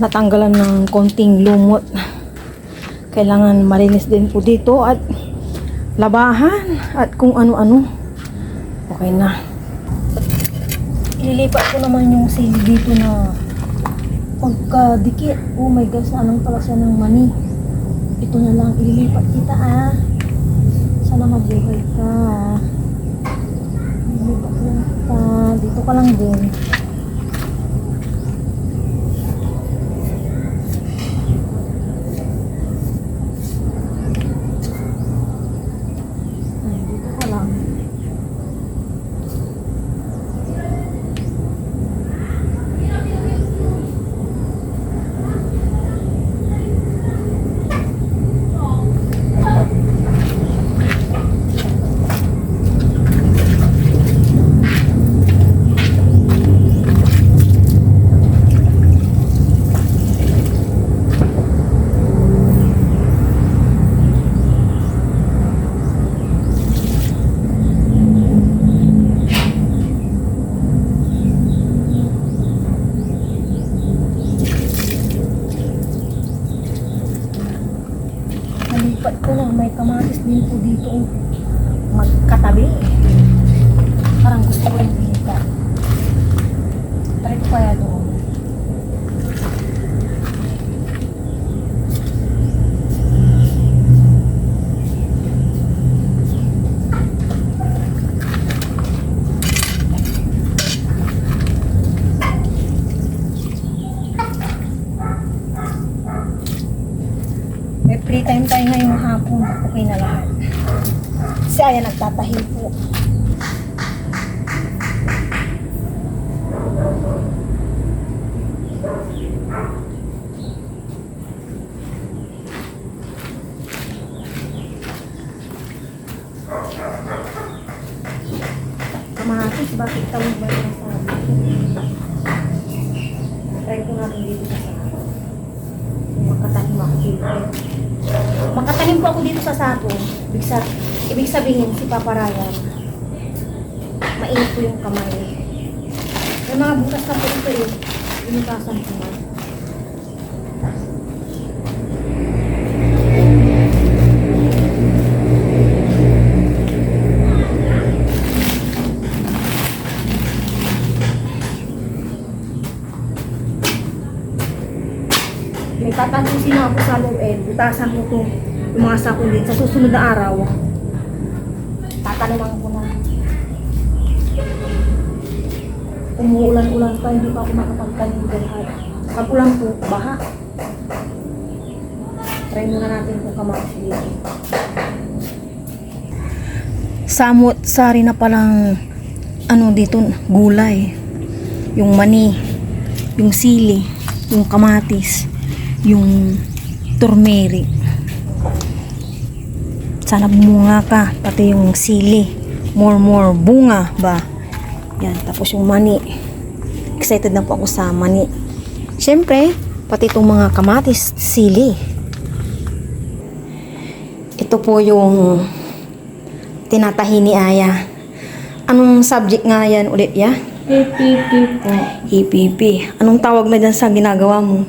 natanggalan ng konting lumot. Kailangan malinis din po dito at labahan at kung ano-ano. Okay na. Ililipat ko naman yung sili dito na pagkadikit. Oh my gosh, anong pala siya ng mani. Ito na lang, ililipat kita Sana mabuhay ka. Ililipat lang kita. Dito ka lang din. Dito ka lang. Nalipat ko na, may kamatis din po dito magkatabi. Parang gusto ko yung lipat. Try ko kaya doon. May free time tayo ngayong hapon. Okay na lahat. Si Aya nagtatahi po. Kamatis, bakit tawag ba yung sabi? Try ko natin dito sa sako. Makatanim ako dito. Makatanim po ako dito sa sako. Ibig sabihin si Papa Ryan, mainit po yung kamay. May mga butas na po ito eh. Binutasan ko na. May tatapusin na ako sa loob butasan ko to yung mga sako din sa susunod na araw. Tatanaman ko na. Umuulan-ulan pa, hindi pa ako makapagtanim lahat. Pag ulan po, baha. Try muna natin kung kamatis dito. Samot, sari na palang dito, gulay. Yung mani, yung sili, yung kamatis, yung turmeric. Sana bumunga ka, pati yung sili. More bunga ba? Yan, tapos yung mani. Excited na po ako sa mani. Siyempre, pati itong mga kamatis, sili. Ito po yung tinatahi ni Aya. Anong subject nga yan ulit ya? EPP po. EPP. Anong tawag na dyan sa ginagawa mo?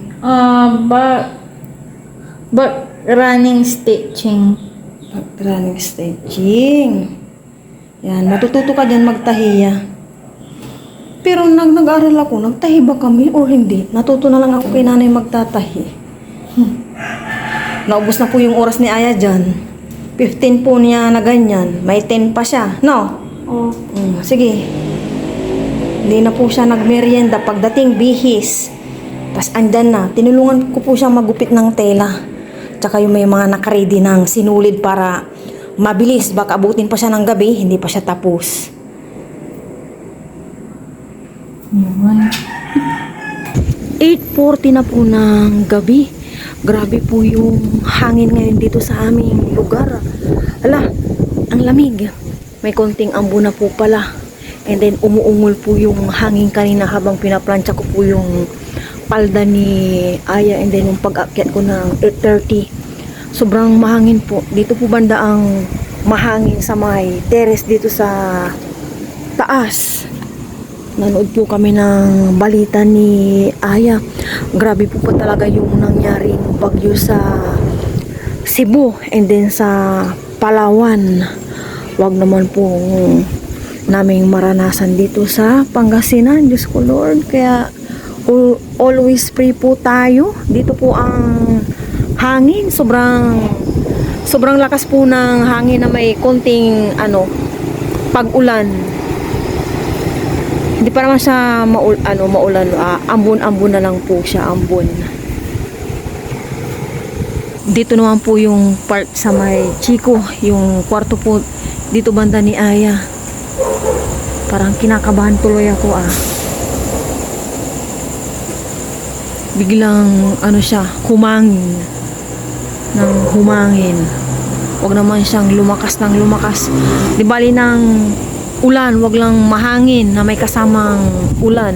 Running stitching. Running stitching. Yan, matututo ka dyan magtahiya. Pero nag-aral ako, nagtahi ba kami o hindi? Natuto na lang ako kay nanay magtatahi. Naubos na po yung oras ni Aya dyan. 15 po niya na ganyan. May 10 pa siya. No? Oh. Sige. Hindi na po siya nagmerienda. Pagdating, bihis. Tapos andyan na. Tinulungan ko po siya magupit ng tela. Tsaka yung may mga nakaready ng sinulid para mabilis. Baka abutin pa siya ng gabi, hindi pa siya tapos. 8:40 na po ng gabi. Grabe po yung hangin ngayon dito sa aming lugar. Ala, ang lamig. May konting ambo na po pala. And then umuungol po yung hangin kanina habang pinaplansya ko po yung palda ni Aya. And then yung pag-akyat ko ng 8:30. Sobrang mahangin po. Dito po banda ang mahangin sa may terrace dito sa taas. nanood po kami ng balita ni Aya. Grabe po pa talaga yung nangyari ng bagyo sa Cebu and then sa Palawan. Wag naman po naming maranasan dito sa Pangasinan. Diyos ko Lord. Kaya always pray po tayo. Dito po ang hangin. Sobrang lakas po ng hangin na may konting pag-ulan. Hindi pa naman siya maulan. Ambon-ambon na lang po siya. Ambon. Dito naman po yung part sa may Chico. Yung kwarto po dito banda ni Aya. Parang kinakabahan tuloy ako Biglang siya, humangin. Nang humangin. Huwag naman siyang lumakas ng lumakas. Di bali ng ulan, wag lang mahangin na may kasamang ulan.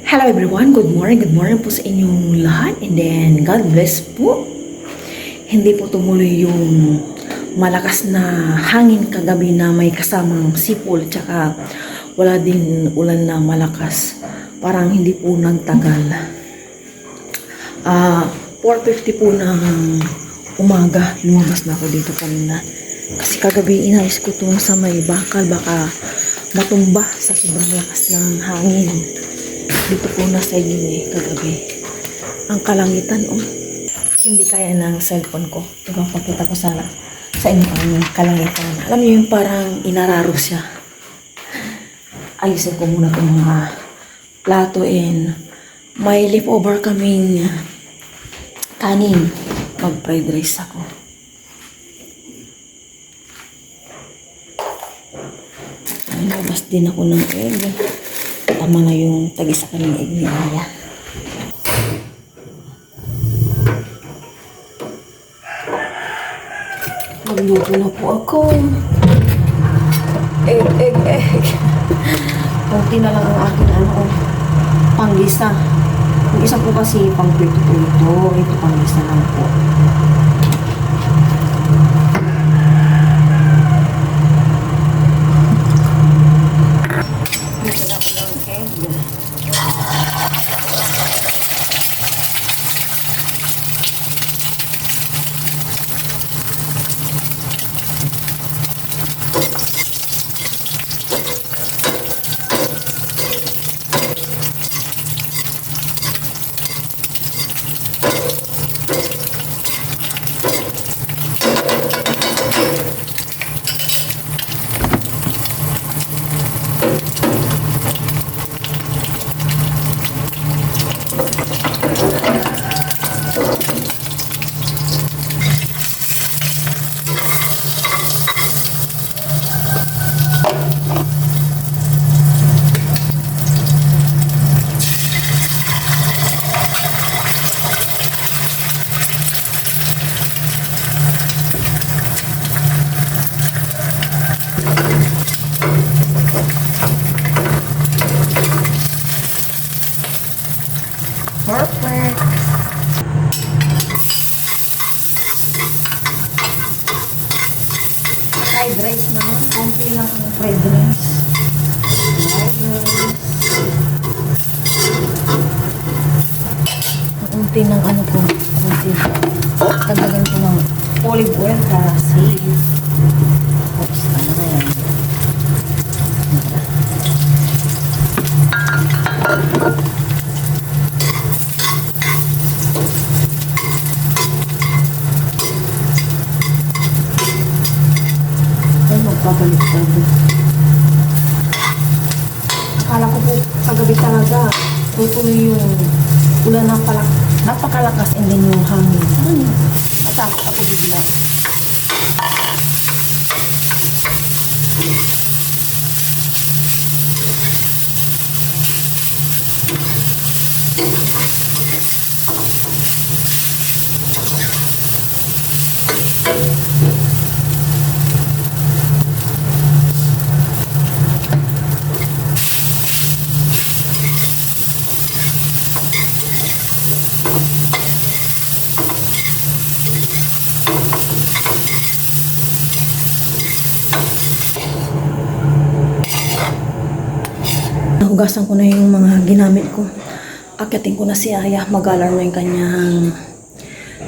Hello everyone, good morning po sa inyong lahat, and then God bless po. Hindi po tumuloy yung malakas na hangin kagabi na may kasamang sipol, tsaka wala din ulan na malakas. Parang hindi po nagtagal. 4:50 po ng umaga, lumabas na ako dito kanina. Kasi kagabi inalis ko itong sa may bakal, baka matumba sa sobrang lakas ng hangin. Dito po nasa gini kagabi. Ang kalangitan, hindi kaya ng cellphone ko. Ipapakita ko sana sa inyo ang kalangitan. Alam niyo yung parang inararo siya. Ayusin ko muna itong mga plato and may leftover kaming kanin. Mag-fried rice ako. Lumabas din ako ng egg. Tama na yung tagisa kaming egg ni Aya. Magluto na po ako. Egg. Kunti na lang ang akin panggisa. Yung isa po kasi pang prito-prito. Ito panggisa lang po. Luto na ako ng egg. Perfect. Fried rice naman. Konti lang ang fried rice. Konti ng konti. Tagdagan ko ng olive oil kasi oops, na yan. Magpapalik tayo. Akala ko po kagabi talaga tutuloy yung ulan na napakalakas and then yung hangin. Atakot ako bigla. Hugasan ko na yung mga ginamit ko. Akyatin ko na si Aya. Mag-alarm na yung kanyang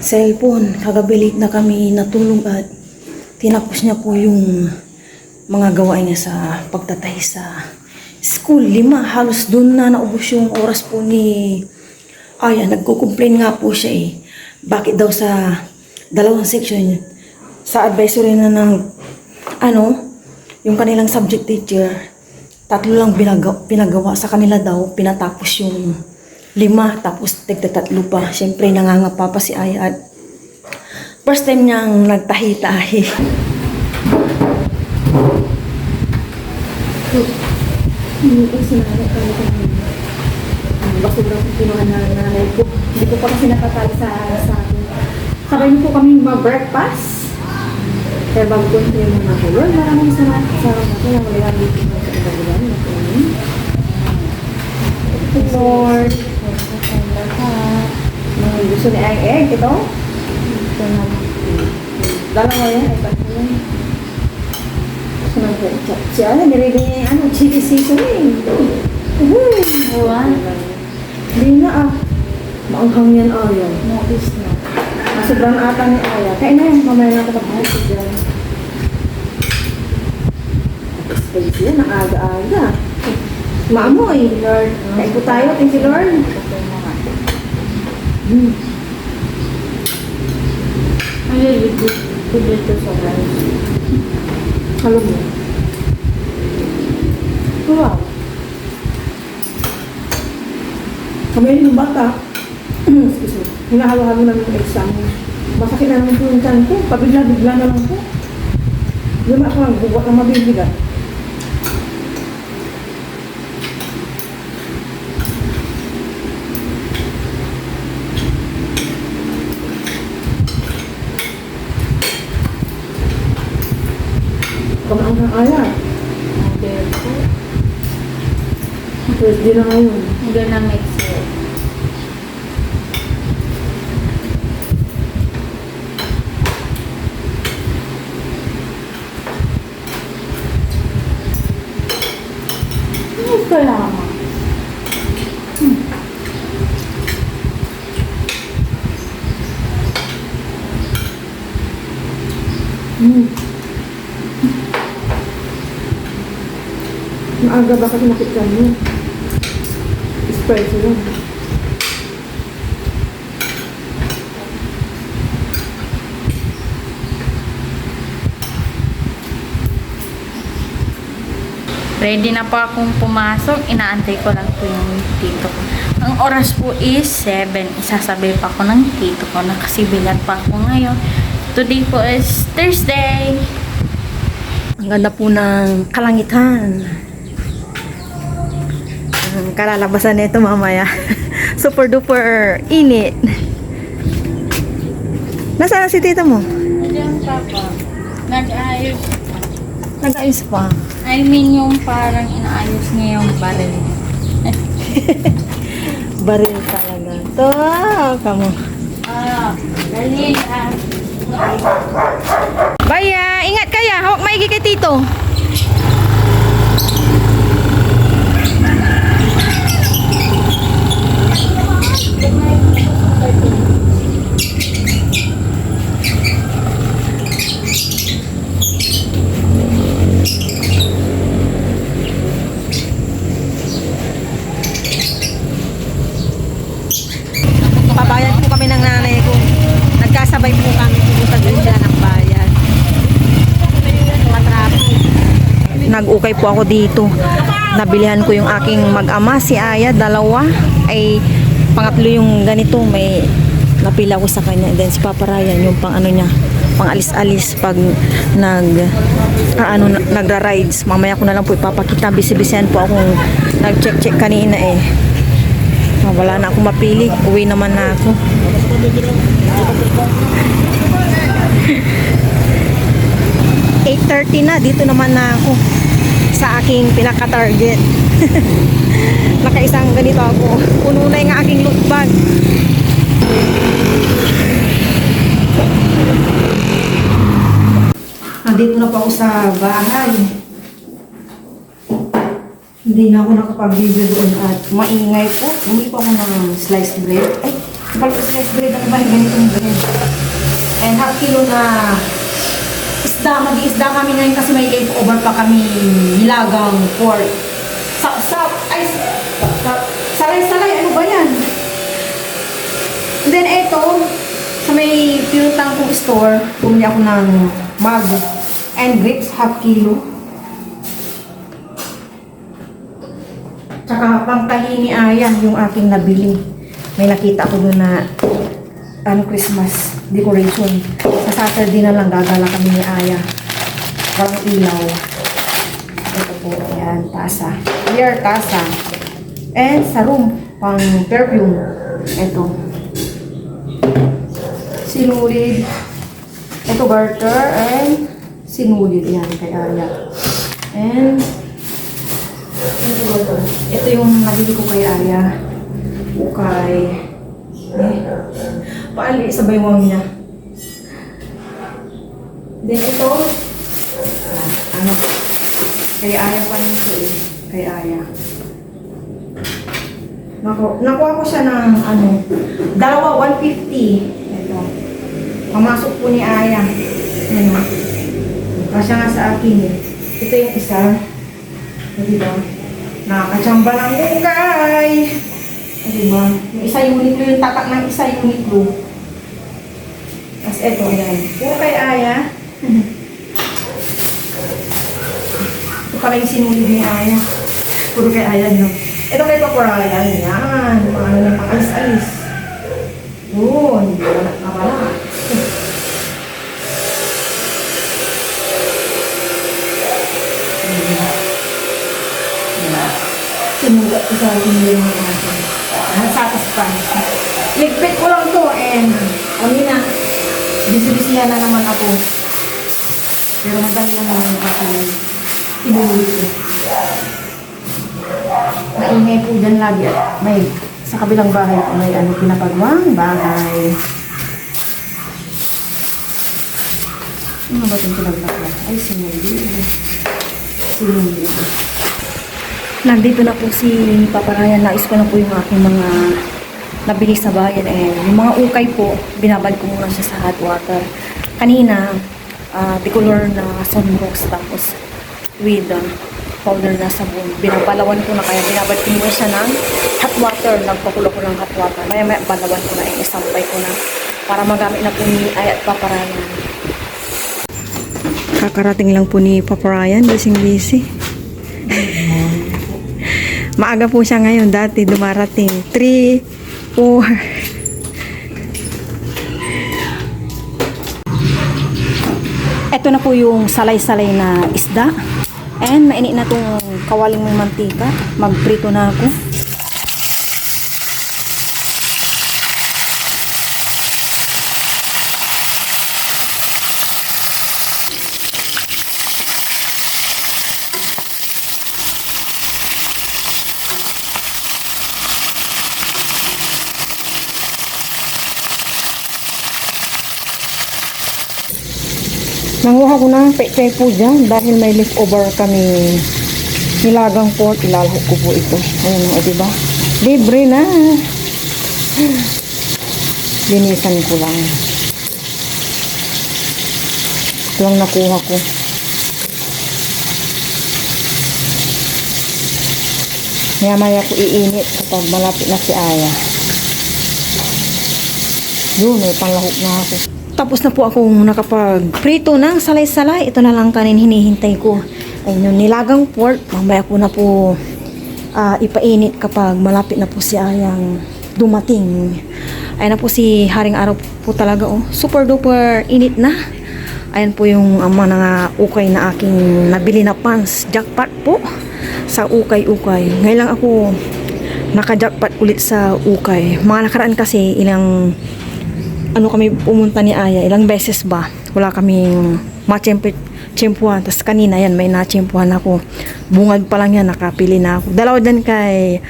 cellphone. Kagabi late na kami natulog at tinapos niya po yung mga gawain niya sa pagtatahi sa school. 5, halos dun na naubos yung oras po ni Aya. Nagko-complain nga po siya eh. Bakit daw sa dalawang section sa advisory na ng yung kanilang subject teacher, 3 lang pinagawa sa kanila daw, pinatapos yung 5, tapos tigta-3 pa. Siyempre, nangangapa pa si Aya at first time niyang nagtahi-tahi. Basura ko kinuha na nanay ko. Hindi ko pa kasi nakatali sa akin. Sabay niyo po kami mag-breakfast. Kaya bago ko yung mga ko. Lord, maraming salamat sa mga yung wala dito sa kagagulan. Lord. Gusto ni ay egg ito? Ito na. Dalawa yan. Ay, ba't yun? Gusto na po. Si Ana, nilagay niya yung chili seasoning. Wow. Hindi na maanghang yan ayaw. Notice na. Sobrang ata ni Aya. Kaya na yan, mamaya na katapos ko dyan. Space yan, ang aga-aga. Maamoy, Lord. Kain po tayo, thank you, Lord. Ay, dito sa rice. Halo mo. Wow. Kami yun yung bata. Excuse me. Hinahalo-halo namin yung exam. Masakit na naman po yung tiyan ko. Pabigla-bigla na lang po. Luma ako lang, bubuhat na mabibigat. Kumaan ng Aya. First day na ngayon. Hindi na mix it. Ano kaya mo? Maaga ba kasi nakita mo? Espresso lang. Ready na po akong pumasok. Inaantay ko lang po yung tito ko. Ang oras po is 7. Isasabay pa ako ng tito ko. Nakasibilan pa ako ngayon. Today po is Thursday. Ang ganda po ng kalangitan. Ang kalalabasan nito mamaya. Super duper init. Nasaan na si tita mo? Diyan papa. Nag-ayos. Nag-ayos pa. I mean yung parang inaayos niya yung baril. Baril talaga. To, kamo. Dali Baya, ingat kaya. Hawak maigi kay tito. Pabayad po kami ng nanay ko. Nagkasabay po kami pupunta dun dyan ng bayan. Nag-ukay po ako dito. Nabilihan ko yung aking mag-ama, si Aya, 2. Ay, pangatlo yung ganito. May napila ko sa kanya. And then si Papa Ryan, yung pang ano niya, pang alis-alis pag nagra-rides. Mamaya ko na lang po ipapakita. Bisi-bisihan po akong nag-check-check kanina eh. Wala na akong mapili. Uwi naman na ako. (8:30) na. Dito naman na ako sa aking pinaka-target. Nakaisang ganito ako. Puno na yung aking loot bag. Nandito na po ako sa bahay. Hindi na ako nakapag-video doon at maingay po. Bumili pa ako ng sliced bread. Ay, kapag sliced bread, ano ba yung ganitong bread? And half kilo na isda. Mag-iisda kami ngayon kasi may over pa kami nilagang pork. Salay-salay, ano ba yan? And then ito, sa may pinutang kong store, bumili ako ng mango and grapes, half kilo. Tsaka pangtahi ni Aya, yung aking nabili. May nakita ko doon na Christmas decoration. Sa Saturday na lang gagala kami ni Aya. Walang ilaw. Ito po, ayan, tasa. Here, tasa. And sa room, pang perfume. Ito. Sinulid. Ito, garter. And sinulid. Ayan, kay Aya. And ito yung nabili ko kay Aya. Ukay. Paali sa baywang niya. Then ito, kay Aya pa rin ito eh. Kay Aya. Nakuha ko siya ng dalawa, 150. Ito. Pamasok po ni Aya. Kasya nga sa akin eh. Ito yung isa. Diba? Nakakachamba ng ukay. Diba? Yung isa unit yung tatak ng isa unit lo. Tapos eto, yan. Puro kay Aya. Ito pala yung sinulid ni Aya. Puro kay Aya, no? Ito kay Paparayan. Yan. Mga na pang alis-alis. Yun. Wala na pala. Sinulat ko sa akin yung mga natin. Satisfied. Ligpit ko lang to and na, busy-busy na naman ako. Pero madali lang naman kasi inulit ko. Maingay po dyan lagi at may sa kabilang bahay ko may pinapagwang bahay. Ano ba itong pinaglakla? Ay, sinulid. Sinulid. Nandito na po si Papa Ryan. Nais ko na po yung aking mga nabili sa bayan. Yung mga ukay po, binabad ko muna siya sa hot water. Kanina, decolor na sunrocks tapos with powder na sabon. Binabalawan ko na kaya binabad ko muna siya ng hot water. Nagpakulo ko ng hot water. Maya balawan ko na, isampay ko na para magamit na po ni Ay at Papa Ryan. Kakarating lang po ni Papa Ryan. Busy. Maaga po siya ngayon. Dati dumarating 3, 4. Ito na po yung salay-salay na isda. And mainit na itong kawaling may mantika. Magprito na ako. Nanguha ko ng pechay po dyan dahil may leftover kami nilagang pork. Ilalahok ko po ito. Ayan o, diba? Libre na. Linisan ko lang. Ito lang nakuha ko. Maya-maya ko iinit kapag malapit na si Aya. Yun, may panlahok na ako. Tapos na po akong nakapag-prito ng salay-salay. Ito na lang kanin hinihintay ko. Ayun, yung nilagang pork. Mamaya ko na po ipainit kapag malapit na po si Ayang dumating. Ayun na po si Haring Araw po talaga. Oh. Super duper init na. Ayan po yung mga ukay na aking nabili na pants. Jackpot po sa ukay-ukay. Ngayon lang ako naka-jackpot ulit sa ukay. Mga nakaraan kasi ilang kami pumunta ni Aya, ilang beses ba, wala kaming machempuhan. Tapos kanina yan, may nachempuhan ako. Bungad pa lang yan, nakapili na ako. Dalawa din kay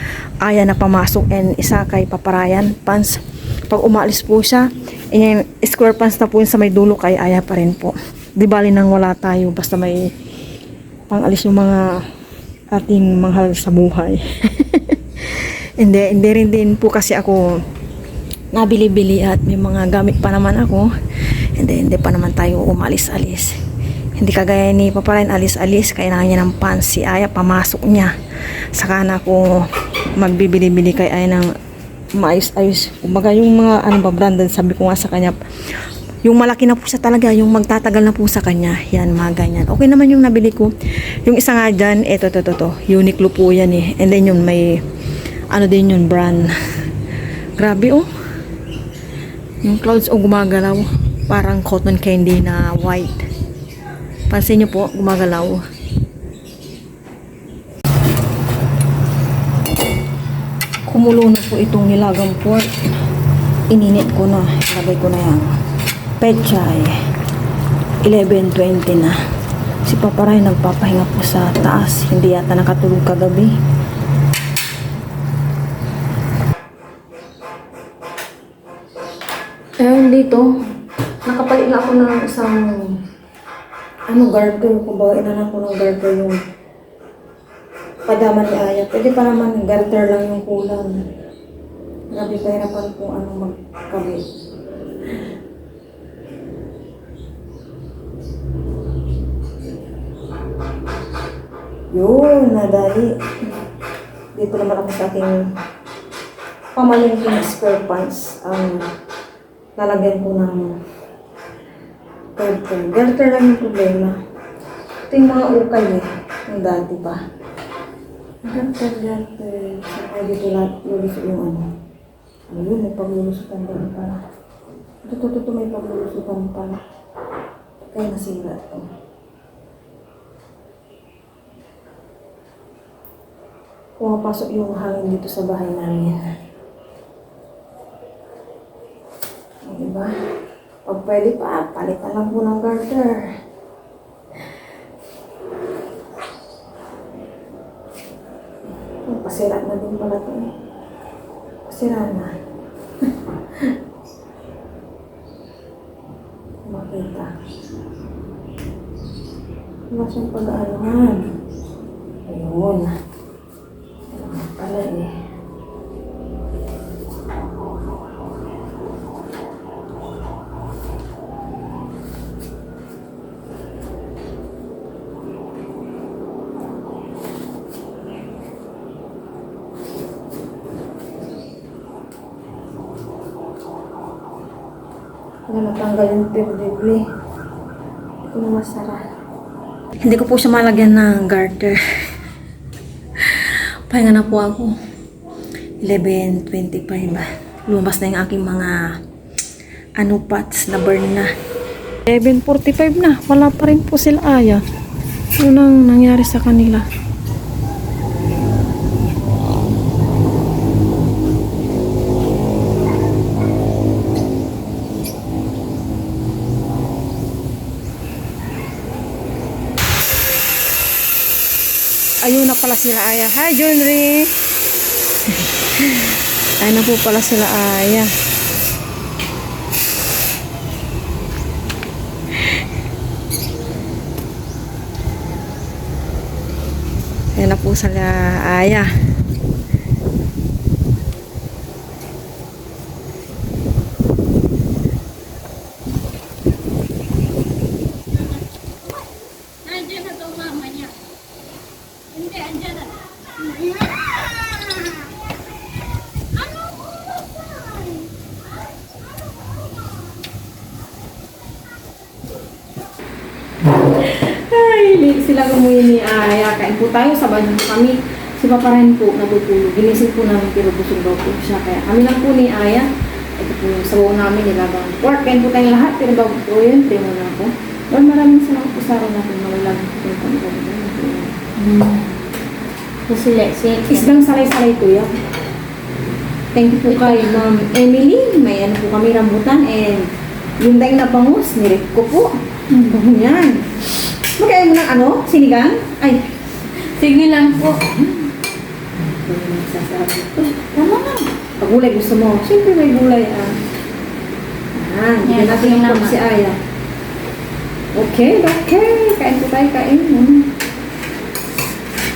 Aya na pamasok and isa kay Papa Ryan, pants. Pag umalis po siya, yung square pants na po yun sa may dulo kay Aya pa rin po. Di bali nang wala tayo, basta may pangalis yung mga ating mahal sa buhay. Hindi rin din po kasi ako nabili-bili at may mga gamit pa naman ako. Hindi pa naman tayo umalis-alis. Hindi kagaya ni Papa Ryan alis-alis, kailangan niya ng pants. Si Aya pamasok niya. Saka na ako magbibili-bili kay Aya ng maayos-ayos. Kumbaga yung mga branded, sabi ko nga sa kanya, yung malaki na po siya talaga, yung magtatagal na po sa kanya, yan, mga ganyan. Okay naman yung nabili ko. Yung isa nga dyan, ito, Uniqlo po yan eh. And then yun, may, din yun, brand. Grabe oh. Yung clouds gumagalaw. Parang cotton candy na white. Pansin nyo po, gumagalaw. Kumulo na po itong nilagang pork. Ininit ko na. Lagay ko na yan. Pechay. 11:20 na. Si Papa Ray nagpapahinga po sa taas. Hindi yata nakatulog kagabi. Ayun dito. Nakapalit na ako ng isang garter. Kung ba inanan ko ng garter yung padama ni Aya. Pwede pa naman garter lang yung kulang. Grabe pahirapan kung magkabit. Yun, nadali. Dito naman ako sa aking pamalingki na square pants. Lalagyan ko ng garter. Garter lang yung problema. Ito yung mga ukay eh. Yung dati pa. Garter. Saka dito lahat lulusot yung Ayun, may paglulusutan doon pala. Ito, may paglulusutan pala. Kaya nasira ito. Pumapasok yung hangin dito sa bahay namin. Diba? Pag pwede pa, palitan lang po ng garter. Pasira na din pala ito eh. Pasira na. Makita. Wala siyang pag-aanuhan. Ayun. Pala eh. Natanggal yung perdibli. Hindi ko na masara. Hindi ko po siya malagyan ng garter. Pahinga na po ako. 11:25. Lumabas na yung aking mga pots na burn na. 11:45 na. Wala pa rin po sila Aya. Ano nang nangyari sa kanila? Ayun na pala sila Aya. Hi, Junri! Ayun na po pala sila Aya. Ayun na po sila Aya. Nandiyan na daw mama niya. Hindi, andyan na. Ay, sila gumuwi ni Aya. Kain po tayo, sabay po kami. Si Papa rin po natutulog. Ginising po namin pero busog daw po siya. Kaya kami lang po ni Aya. Ito po yung sabaw namin nilagang pork. Kain po tayong lahat pero bago po yun. Primo na ako. Well, maraming salamat po sa araw natin. Malalang po yung isdang salay-salay po yan. Thank you po kay Ma'am Emily. May po kami rambutan and yung dahil na bangus, nirip ko po. Yan. Magkain mo ng sinigang? Ay, Sige lang po. tama na. Pag gulay gusto mo, siyempre may gulay Bigyan natin yung pork si Aya. Okay. Kain po tayo, kain.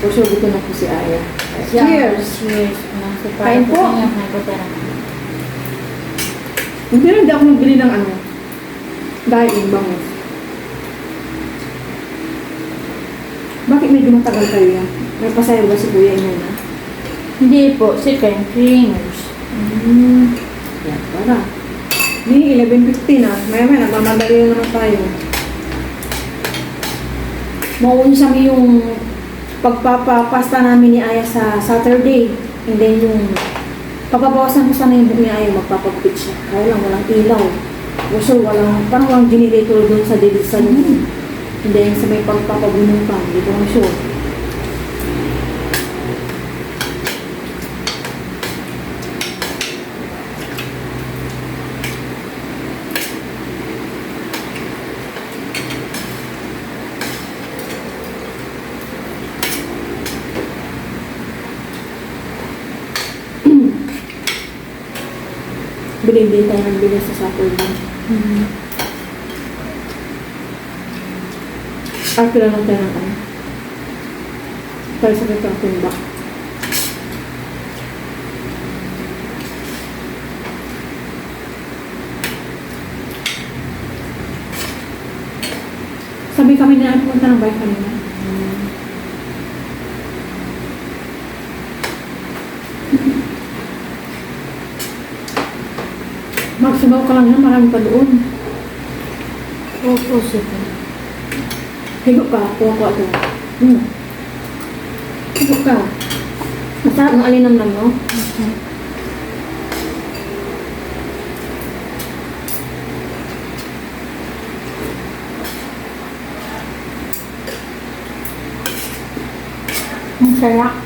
For sure, gusto na po si Aya. Cheers! Cheers! Cheers! Kain po. Kain. Hindi ako nagbili ng ano. Dahil bangus. Bakit medyo matagal kayo yan? May pasayo ba si Kuya inyo na? Hindi po, second cleaners. Yan, para. Hindi, 11:50 na. Maya-maya, nagmamadali na naman tayo. Mauunin kami yung pagpapapasta namin ni Aya sa Saturday. And then yung papabawasan ko sana yung buhok ni Aya, magpapagpit siya. Kaya lang, walang ilaw. Also, parang walang generator doon sa dilisan. And then sa may pagpapabunong pa, hindi ko lang sure. Bili-bili tayo ng bilis sa Saturday. Kila lang tayo ng ano. Tayo sa kitang timbak. Sabi kami na pumunta ng bike kanina. Magsabaw ka lang yan, marami pa doon. Opo, sige. Higop ka, kuha ko ito. Higop ka. Masarap ng alinamnam, no? Ang sarap.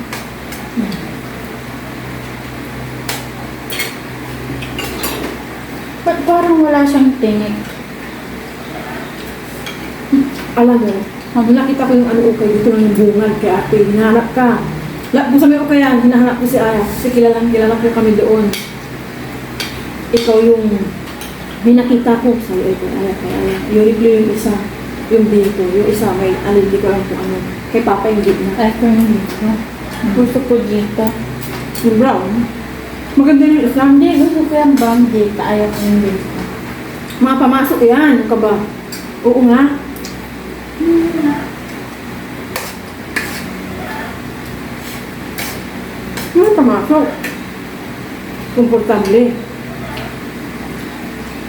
Ba't parang wala siyang tinik? Alam mo, nakita ko yung ano ukay dito ng bungad kay ate. Hinahanap ka. Kung sa may ukayan, hinahanap ko si Aya. Kasi kilala ko kami doon. Ikaw yung may nakita ko. Sabi ko, Aya, kay Aya. Uniqlo yung isa. Yung dito. Yung isa, may alin, di ko alam kung ano. Kay Papa yung gitna. Ay, ko yung dito. Gusto ko dito. Yung brown. Maganda yung isa. Hindi, gusto ko yung bang dito. Ayaw ko yung dito. Mga pamasok yan. Ano ka ba? Oo nga. Mga pamasok. Komportable.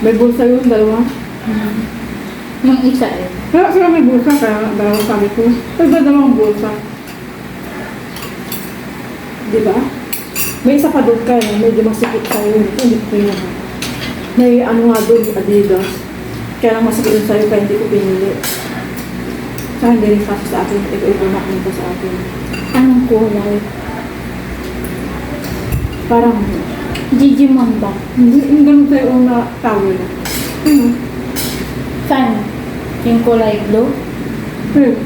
May bulsa yun, dalawa. Yung isa eh. Kaya sila may bulsa, kaya dalawa sabi ko. Pero dalawang bulsa. Diba? May isa pa doon kaya, medyo masikip sa'yo. Hindi ko yun. May ano nga doon, Adidas. Kaya lang masikip doon sa'yo, kaya hindi ko pinili. Kaya hindi rin kasi sa akin, ito nakunta sa akin. Anong kulay? Parang, Digimon ba? hindi, yung ganun sa'yo na towel. Saan? Yung kulay blue? Pero,